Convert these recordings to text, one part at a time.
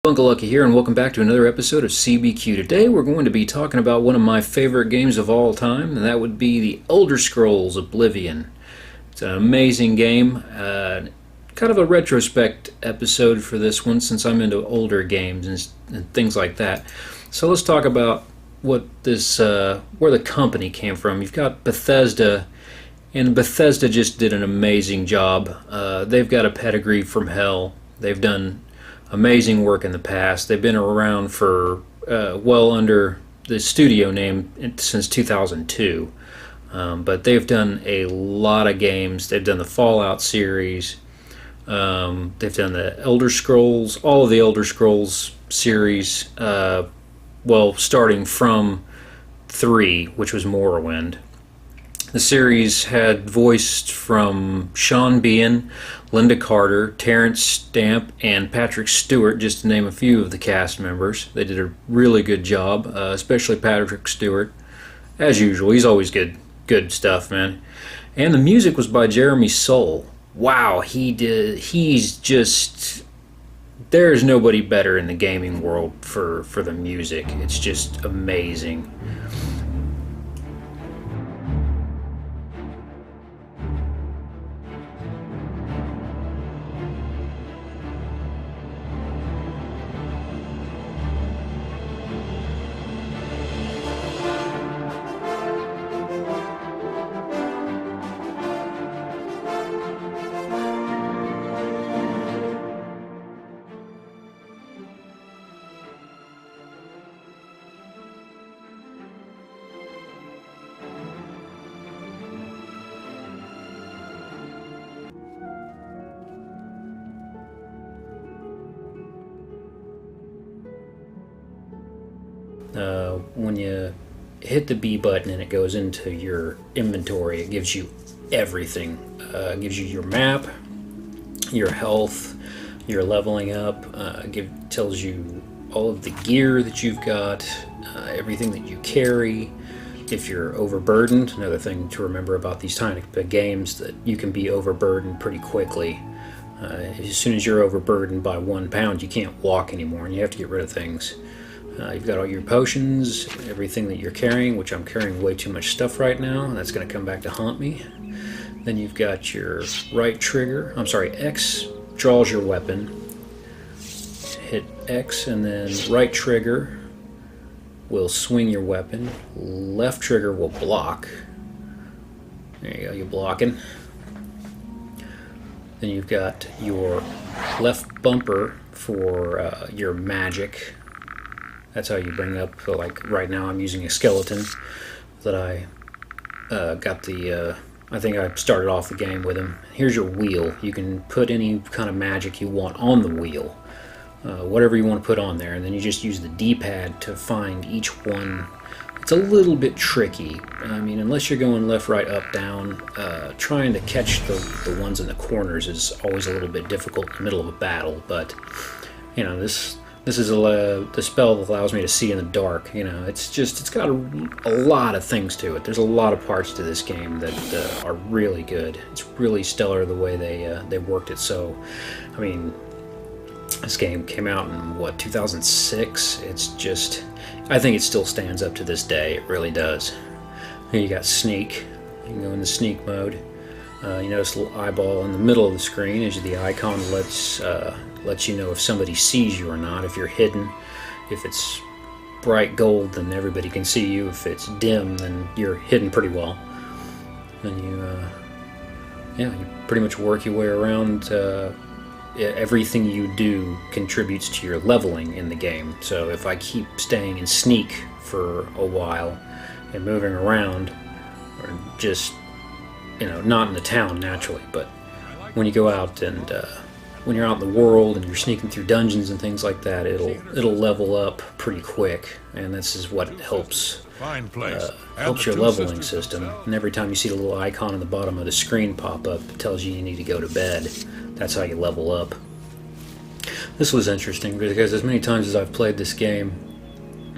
Uncle Lucky here, and welcome back to another episode of CBQ. Today we're going to be talking about one of my favorite games of all time, and that would be the Elder Scrolls Oblivion. It's an amazing game. Kind of a retrospect episode for this one, since I'm into older games and things like that. So let's talk about where the company came from. You've got Bethesda, and Bethesda just did an amazing job. They've got a pedigree from hell. They've done amazing work in the past. They've been around for well under the studio name since 2002. But they've done a lot of games. They've done the Fallout series. They've done the Elder Scrolls, all of the Elder Scrolls series. Starting from 3, which was Morrowind. The series had voiced from Sean Bean, Linda Carter, Terrence Stamp, and Patrick Stewart, just to name a few of the cast members. They did a really good job, especially Patrick Stewart. As usual, he's always good stuff, man. And the music was by Jeremy Soule. Wow, he's just... There's nobody better in the gaming world for the music. It's just amazing. When you hit the B button and it goes into your inventory, it gives you everything. It gives you your map, your health, your leveling up, tells you all of the gear that you've got, everything that you carry. If you're overburdened, another thing to remember about these tiny games, that you can be overburdened pretty quickly. As soon as you're overburdened by 1 pound, you can't walk anymore, and you have to get rid of things. You've got all your potions, everything that you're carrying, which I'm carrying way too much stuff right now, and that's going to come back to haunt me. Then you've got your X draws your weapon. Hit X, and then right trigger will swing your weapon. Left trigger will block. There you go, you're blocking. Then you've got your left bumper for your magic. That's how you bring up, like right now I'm using a skeleton that I got I think I started off the game with him. Here's your wheel. You can put any kind of magic you want on the wheel. Whatever you want to put on there, and then you just use the D-pad to find each one. It's a little bit tricky. I mean, unless you're going left, right, up, down, trying to catch the ones in the corners is always a little bit difficult in the middle of a battle, but, you know, this is the spell that allows me to see in the dark. You know, it's got a lot of things to it. There's a lot of parts to this game that are really good. It's really stellar the way they worked it. So, I mean, this game came out in 2006. I think it still stands up to this day. It really does. Here you got sneak. You can go into sneak mode. You notice a little eyeball in the middle of the screen as the icon lets you know if somebody sees you or not. If you're hidden, if it's bright gold, then everybody can see you. If it's dim, then you're hidden pretty well. And you pretty much work your way around. Everything you do contributes to your leveling in the game. So if I keep staying in sneak for a while and moving around, or just, not in the town naturally, but when you go out and when you're out in the world and you're sneaking through dungeons and things like that, it'll level up pretty quick, and this is what helps your leveling system. And every time you see the little icon on the bottom of the screen pop up, it tells you need to go to bed. That's how you level up. This was interesting because as many times as I've played this game,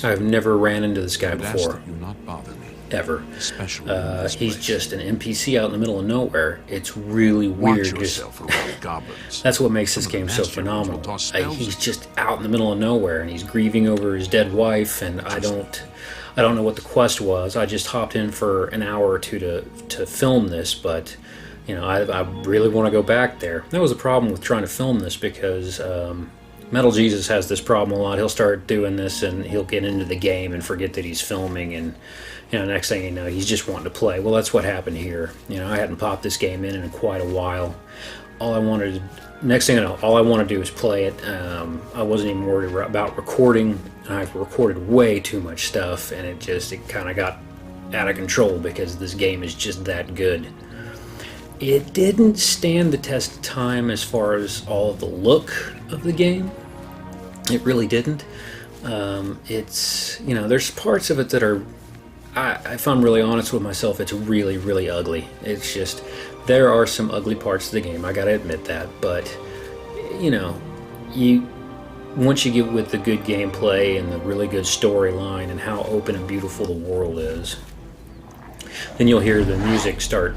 I've never ran into this guy before. You not bother me. ever. Especially in this He's place. just an NPC out in the middle of nowhere. It's really Watch weird. yourself around goblins. That's what makes this Some of the game so master ones will phenomenal. toss spells He's at just out in the middle of nowhere, and he's grieving over his dead wife. And I don't know what the quest was. I just hopped in for an hour or two to film this, but I really want to go back there. That was a problem with trying to film this because Metal Jesus has this problem a lot. He'll start doing this and he'll get into the game and forget that he's filming, and next thing you know, he's just wanting to play. Well, that's what happened here. I hadn't popped this game in quite a while. Next thing I know, all I want to do is play it. I wasn't even worried about recording. I've recorded way too much stuff, and it kind of got out of control because this game is just that good. It didn't stand the test of time as far as all of the look of the game. It really didn't. There's parts of it that are, if I'm really honest with myself, it's really, really ugly. It's just, there are some ugly parts of the game, I gotta admit that, but, once you get with the good gameplay and the really good storyline and how open and beautiful the world is, then you'll hear the music start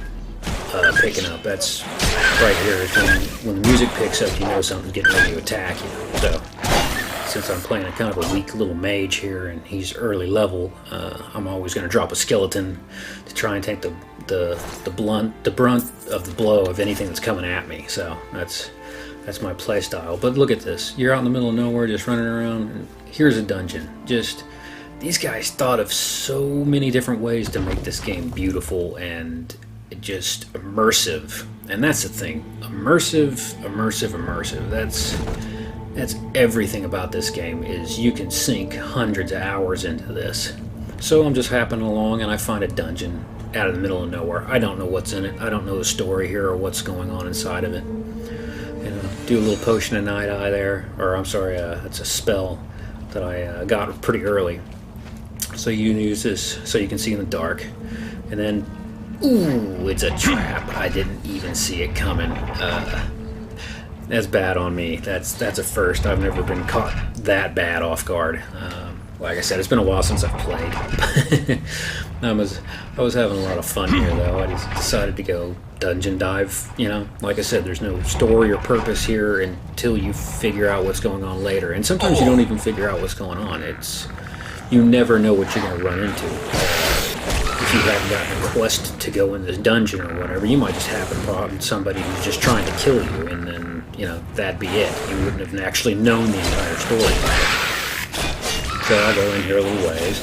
picking up. That's right here is when the music picks up, you know something's getting ready to attack you. So, since I'm playing a kind of a weak little mage here and he's early level, I'm always going to drop a skeleton to try and take the brunt of the blow of anything that's coming at me. So that's my play style. But look at this. You're out in the middle of nowhere just running around, and here's a dungeon. These guys thought of so many different ways to make this game beautiful and just immersive. And that's the thing. Immersive. That's everything about this game, is you can sink hundreds of hours into this. So I'm just hopping along and I find a dungeon out of the middle of nowhere. I don't know what's in it. I don't know the story here or what's going on inside of it. Do a little potion of night eye there, or I'm sorry, it's a spell that I got pretty early. So you can use this so you can see in the dark. And then, ooh, it's a trap. I didn't even see it coming. That's bad on me. That's a first. I've never been caught that bad off guard. Like I said, it's been a while since I've played. I was having a lot of fun here, though. I just decided to go dungeon dive. Like I said, there's no story or purpose here until you figure out what's going on later. And sometimes you don't even figure out what's going on. You never know what you're going to run into. If you haven't gotten a quest to go in this dungeon or whatever, you might just happen upon somebody who's just trying to kill you, and then, that'd be it. You wouldn't have actually known the entire story. So I'll go in here a little ways,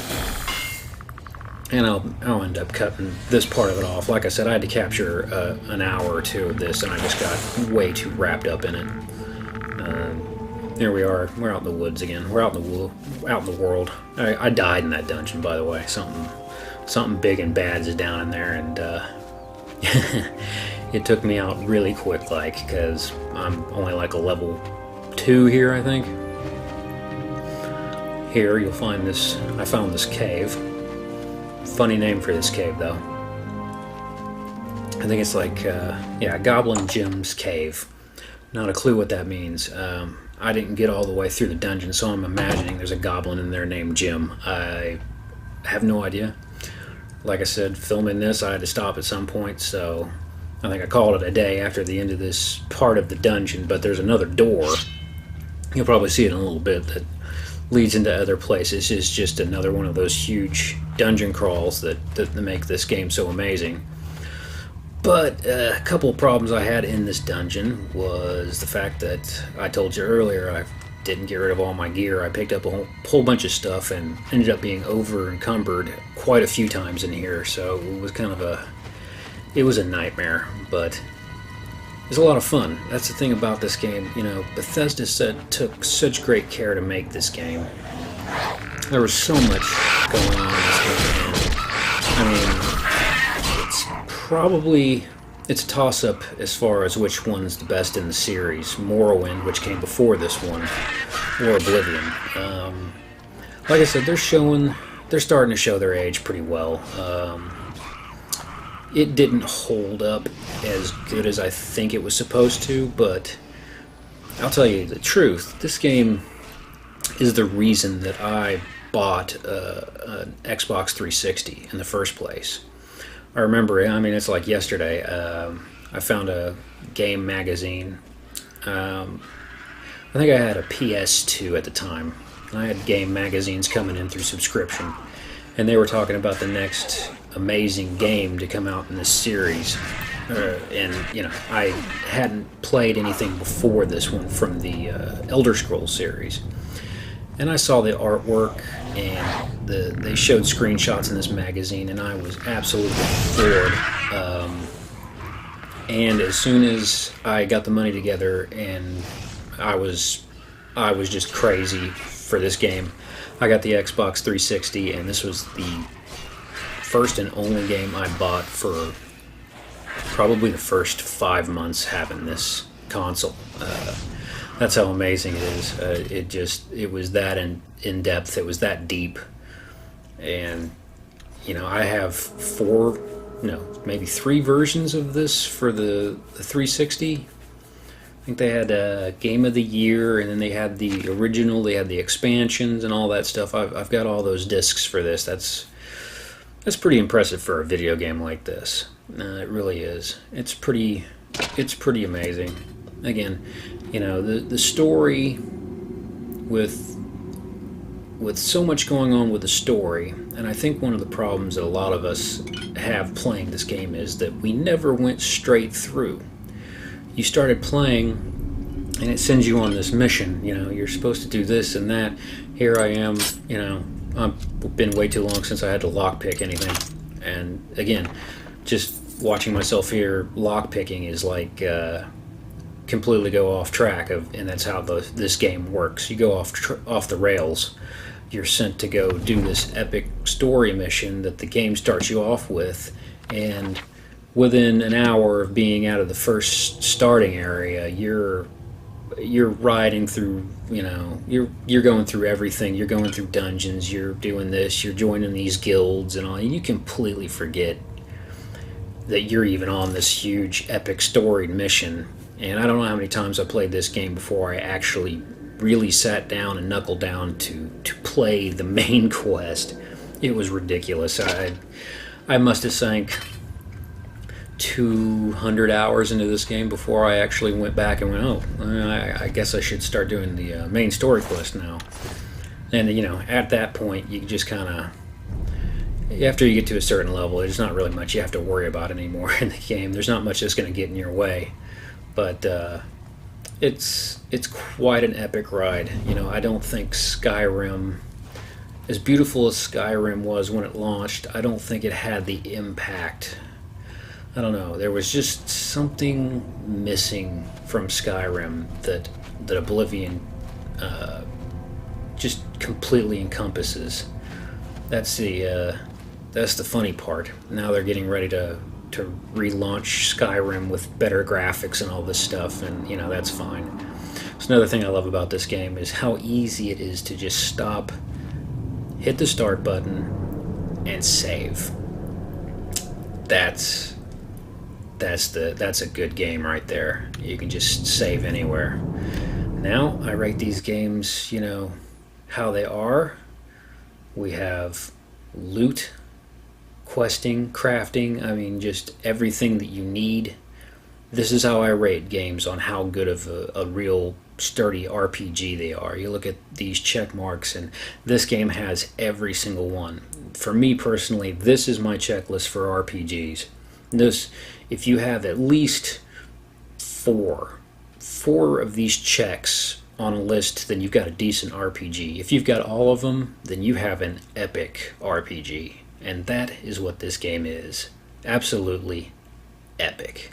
and I'll end up cutting this part of it off. Like I said, I had to capture an hour or two of this, and I just got way too wrapped up in it. Here we are. We're out in the woods again. We're out in the world. I died in that dungeon, by the way. Something big and bad is down in there, and it took me out really quick, because I'm only like a level 2 here, I think. Here you'll find this. I found this cave. Funny name for this cave, though. I think it's like, Goblin Jim's Cave. Not a clue what that means. I didn't get all the way through the dungeon, so I'm imagining there's a goblin in there named Jim. I have no idea. Like I said, filming this, I had to stop at some point, so I think I called it a day after the end of this part of the dungeon. But there's another door. You'll probably see it in a little bit that leads into other places. It's just another one of those huge dungeon crawls that make this game so amazing. But a couple of problems I had in this dungeon was the fact that I told you earlier I didn't get rid of all my gear. I picked up a whole bunch of stuff and ended up being over encumbered quite a few times in here. So it was it was a nightmare, but it's a lot of fun. That's the thing about this game. Bethesda took such great care to make this game. There was so much going on in this game. It's a toss-up as far as which one's the best in the series. Morrowind, which came before this one, or Oblivion. Like I said, they're starting to show their age pretty well. It didn't hold up as good as I think it was supposed to, but I'll tell you the truth. This game is the reason that I bought an Xbox 360 in the first place. I remember, I mean, it's like yesterday. I found a game magazine. I think I had a PS2 at the time. I had game magazines coming in through subscription, and they were talking about the next amazing game to come out in this series. And I hadn't played anything before this one from the Elder Scrolls series, and I saw the artwork and they showed screenshots in this magazine, and I was absolutely floored. And as soon as I got the money together, and I was just crazy for this game, I got the Xbox 360, and this was the first and only game I bought for probably the first 5 months having this console. That's how amazing it is. It was that in depth. It was that deep, and I have maybe 3 versions of this for the 360. I think they had a Game of the Year, and then they had the original. They had the expansions and all that stuff. I've got all those discs for this. That's pretty impressive for a video game like this. It really is. It's pretty amazing. Again, the story with so much going on with the story, and I think one of the problems that a lot of us have playing this game is that we never went straight through. You started playing, and it sends you on this mission. You're supposed to do this and that. Here I am. I've been way too long since I had to lockpick anything, and again, just watching myself here lockpicking is like completely go off track and that's how this game works. You go off the rails. You're sent to go do this epic story mission that the game starts you off with, and within an hour of being out of the first starting area, you're riding through, you're going through everything. You're going through dungeons, you're doing this, you're joining these guilds and all, and you completely forget that you're even on this huge epic storied mission. And I don't know how many times I played this game before I actually really sat down and knuckled down to play the main quest. It was ridiculous. I must have sank 200 hours into this game before I actually went back and went, I guess I should start doing the main story quest now. And at that point, you just kind of, after you get to a certain level, there's not really much you have to worry about anymore in the game. There's not much that's going to get in your way. But it's quite an epic ride. I don't think Skyrim, as beautiful as Skyrim was when it launched, I don't think it had the impact. I don't know. There was just something missing from Skyrim that Oblivion just completely encompasses. That's the funny part. Now they're getting ready to relaunch Skyrim with better graphics and all this stuff, and that's fine. So another thing I love about this game is how easy it is to just stop, hit the start button, and save. That's a good game right there. You can just save anywhere. Now I rate these games, how they are. We have loot, questing, crafting, just everything that you need. This is how I rate games on how good of a real sturdy RPG they are. You look at these check marks, and this game has every single one. For me personally, this is my checklist for RPGs. If you have at least four of these checks on a list, then you've got a decent RPG. If you've got all of them, then you have an epic RPG. And that is what this game is. Absolutely epic.